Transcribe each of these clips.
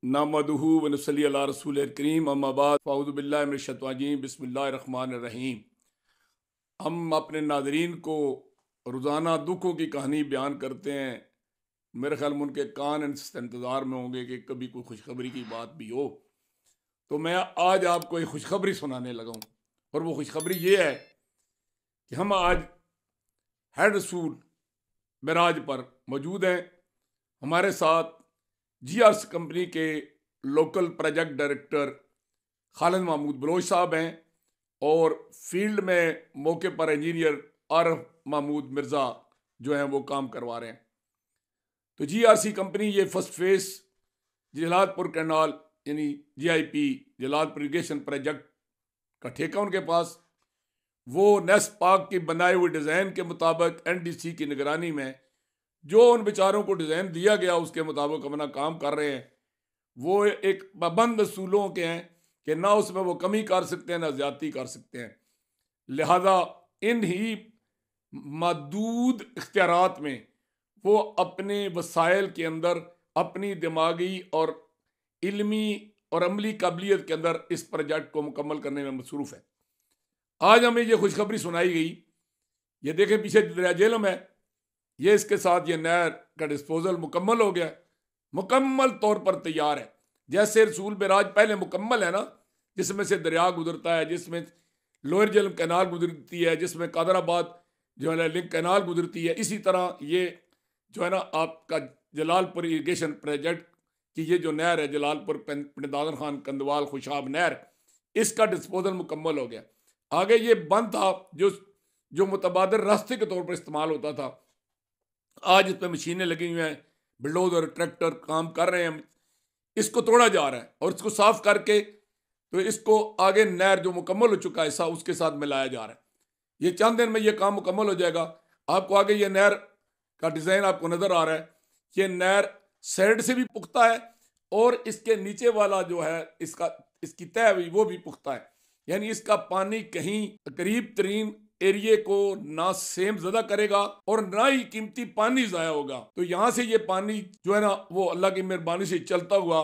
नहमदुहु व नसल्ली अला रसूलिल करीम अम्मा बाद फ़अऊज़ु बिल्लाहि मिनश शैतानिर रजीम बिस्मिल्लाहिर रहमानिर रहीम। हम अपने नाज़रीन को रोज़ाना दुखों की कहानी बयान करते हैं। मेरे ख्याल में उनके कान इंतज़ार में होंगे कि कभी कोई खुशखबरी की बात भी हो। तो मैं आज आपको एक खुशखबरी सुनाने लगा हूँ, और वो खुशखबरी ये है कि हम आज हेड रसूल मेराज पर मौजूद हैं। हमारे साथ जीआरस कंपनी के local project director Khalid Mahmood Baloch sahab हैं, और फील्ड में मौके पर इंजीनियर आरफ महमूद मिर्ज़ा जो हैं वो काम करवा रहे हैं। तो जीआरसी कंपनी ये फर्स्ट फेस जलालपुर कैनाल यानी जीआईपी जलालपुर इरिगेशन प्रोजेक्ट का ठेका उनके पास, वो नेस पार्क की बनाई हुई डिज़ाइन के मुताबिक एनडीसी की निगरानी में जो उन बेचारों को डिज़ाइन दिया गया उसके मुताबिक अपना काम कर रहे हैं। वो एक पाबंद असूलों के हैं कि ना उसमें वो कमी कर सकते हैं ना ज़्यादती कर सकते हैं। लिहाजा इन ही महदूद इख्तियारात में वो अपने वसाइल के अंदर अपनी दिमागी और इल्मी और अमली काबिलियत के अंदर इस प्रोजेक्ट को मुकम्मल करने में मसरूफ़ है। आज हमें ये खुशखबरी सुनाई गई, ये देखें पीछे दरिया झेलम है, ये इसके साथ ये नहर का डिस्पोजल मुकम्मल हो गया, मुकम्मल तौर पर तैयार है। जैसे रसूल बेराज पहले मुकम्मल है ना, जिसमें से दरिया गुजरता है, जिसमें लोअर झेलम कैनाल गुजरती है, जिसमें कादराबाद जो है ना लिंक कैनाल गुजरती है, इसी तरह ये जो है ना आपका जलालपुर इरिगेशन प्रोजेक्ट की ये जो नहर है जलालपुर पंडित खान कंदवाल खुशाब नहर, इसका डिस्पोजल मुकम्मल हो गया। आगे ये बंद था जो जो मुतबादल रास्ते के तौर पर इस्तेमाल होता था, आज इस पर मशीनें लगी हुई हैं, बुलडोजर ट्रैक्टर काम कर रहे हैं, इसको तोड़ा जा रहा है और इसको साफ करके तो इसको आगे नहर जो मुकम्मल हो चुका है उसके साथ मिलाया जा रहा है। ये चंद दिन में ये काम मुकम्मल हो जाएगा। आपको आगे ये नहर का डिज़ाइन आपको नज़र आ रहा है। ये नहर साइड से भी पुख्ता है और इसके नीचे वाला जो है इसकी तह भी वो भी पुख्ता है, यानी इसका पानी कहीं करीब तरीन एरिए को ना सेम ज़्यादा करेगा और ना ही कीमती पानी ज़ाया होगा। तो यहाँ से ये पानी जो है ना वो अल्लाह की मेहरबानी से चलता हुआ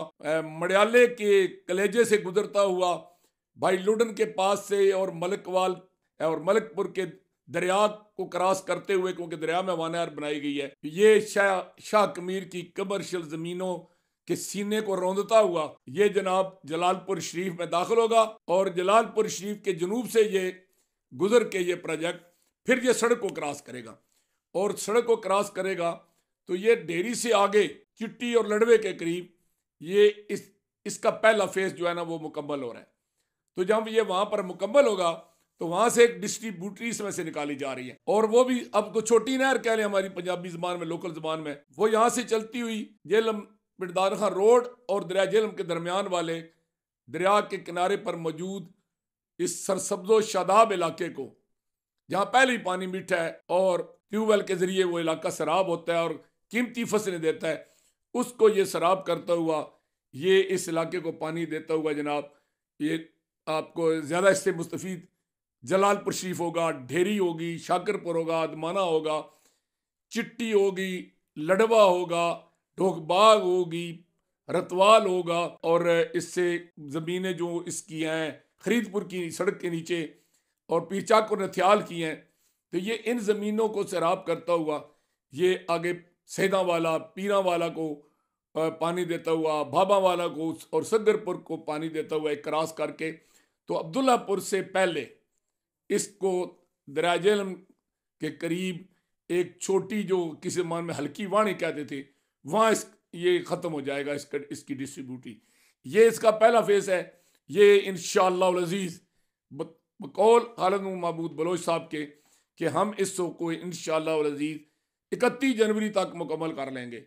मडियाले के कलेजे से गुजरता हुआ भाई लुडन के पास से और मलिकवाल और मलिकपुर के दरिया को क्रॉस करते हुए, क्योंकि दरिया में वहाँ नहर बनाई गई है, ये शाह कमीर की कमर्शियल ज़मीनों के सीने को रौंदता हुआ ये जनाब जलालपुर शरीफ में दाखिल होगा, और जलालपुर शरीफ के जनूब से ये गुजर के ये प्रोजेक्ट फिर ये सड़क को क्रॉस करेगा, और सड़क को क्रॉस करेगा तो ये डेरी से आगे चिट्टी और लड़वे के करीब ये इसका पहला फेज जो है ना वो मुकम्मल हो रहा है। तो जब ये वहां पर मुकम्मल होगा तो वहां से एक डिस्ट्रीब्यूटरी इसमें से निकाली जा रही है, और वो भी अब तो छोटी नहर कह लें हमारी पंजाबी जुबान में, लोकल जुबान में, वो यहाँ से चलती हुई झेलम बिरदार खां रोड और दरिया झेलम के दरमियान वाले दरिया के किनारे पर मौजूद इस सरसब्जो शादाब इलाके को, जहाँ पहले ही पानी मीठा है और ट्यूबवेल के जरिए वो इलाका सराब होता है और कीमती फसलें देता है, उसको ये सराब करता हुआ ये इस इलाके को पानी देता हुआ जनाब ये आपको ज़्यादा इससे मुस्तफ़ीद जलालपुर शरीफ होगा, ढेरी होगी, शाकरपुर होगा, अदमाना होगा, चिट्टी होगी, लड़वा होगा, ढोकबाग होगी, रतवाल होगा, और इससे ज़मीनें जो इसकी हैं खरीदपुर की सड़क के नीचे और पीरचाक और नथियाल की हैं, तो ये इन ज़मीनों को सैराब करता हुआ ये आगे सैदा वाला पीरा वाला को पानी देता हुआ, भाभा वाला को और सगरपुर को पानी देता हुआ एक क्रॉस करके तो अब्दुल्लापुर से पहले इसको दरिया झेलम के करीब एक छोटी जो किसी मान में हल्की वाणी कहते थे वहाँ ये ख़त्म हो जाएगा इसकी डिस्ट्रीब्यूटी। ये इसका पहला फेस है। ये इंशाअल्लाह अज़ीज़ बकौल खालिद महमूद बलोच साहब के कि हम इस शो को इंशाअल्लाह अज़ीज़ 31 जनवरी तक मुकम्मल कर लेंगे।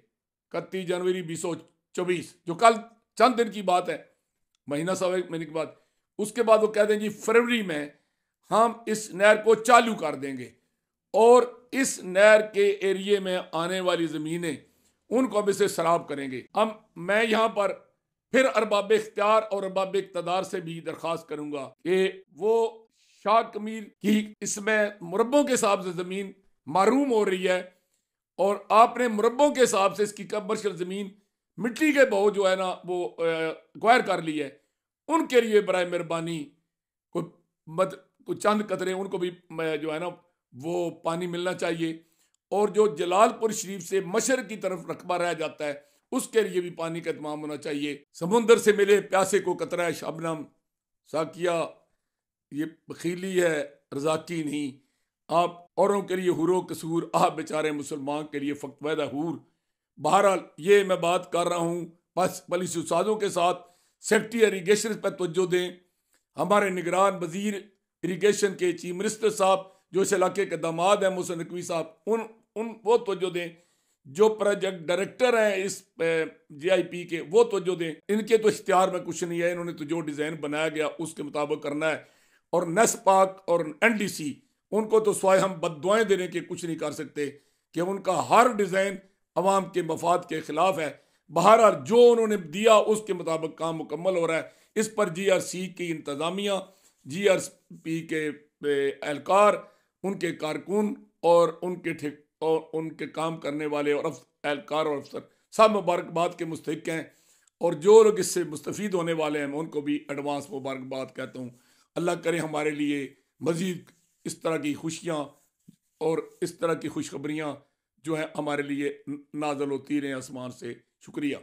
31 जनवरी 2024 जो कल चंद दिन की बात है, महीना सवा एक महीने के बाद, उसके बाद वो कहते हैं जी फरवरी में हम इस नहर को चालू कर देंगे और इस नहर के एरिए में आने वाली ज़मीनें उनको अब इसे सराब करेंगे। अब मैं यहाँ पर फिर अरबाब इख्तियार और अरबाब इक़्तिदार से भी दरख्वास्त करूँगा कि वो शाह कमीर की इसमें मुरब्बों के हिसाब से ज़मीन मारूम हो रही है और आपने मुरब्बों के हिसाब से इसकी कमर्शियल ज़मीन मिट्टी के बो जो है ना वो एक्वायर कर ली है, उनके लिए बराए मेहरबानी कोई मत कुछ चंद कतरे उनको भी जो है ना वो पानी मिलना चाहिए। और जो जलालपुर शरीफ से मशरक की तरफ रकबा रह जाता है उसके लिए भी पानी का इत्माम होना चाहिए। समुंदर से मिले प्यासे को कतरा है शबनम, साकिया ये बखीली है रजाकी नहीं। आप औरों के लिए हुरो कसूर, आप बेचारे मुसलमान के लिए फ़क्त वैदा हूर। बहरहाल ये मैं बात कर रहा हूँ बस पुलिस उस्तादों के साथ सेफ्टी इरीगेशन पर तवज्जो दें। हमारे निगरान वजीर इरीगेशन के चीफ मिनिस्टर साहब जो इस इलाके के दामाद हैं मोहसिन नकवी साहब, उन उन वो तवज्जो दें। जो प्रोजेक्ट डायरेक्टर हैं इस जीआईपी के वो तवज्जो दें। इनके तो इख्तियार में कुछ नहीं है, इन्होंने तो जो डिज़ाइन बनाया गया उसके मुताबिक करना है। और नेस्पाक और एनडीसी उनको तो स्वाय हम बददुआएं देने के कुछ नहीं कर सकते कि उनका हर डिज़ाइन अवाम के मफाद के खिलाफ है। बहरहाल जो उन्होंने दिया उसके मुताबिक काम मुकम्मल हो रहा है। इस पर जीआरसी की इंतज़ामिया, जीआरपी के एहलकार, उनके कारकुन और उनके काम करने वाले और एहलकार और अफसर सब मुबारकबाद के मुस्तहिक हैं। और जो लोग इससे मुस्तफ़ीद होने वाले हैं मैं उनको भी एडवांस मुबारकबाद कहता हूँ। अल्लाह करे हमारे लिए मज़ीद इस तरह की खुशियाँ और इस तरह की खुशखबरियाँ जो हैं हमारे लिए नाज़िल होती रहें आसमान से। शुक्रिया।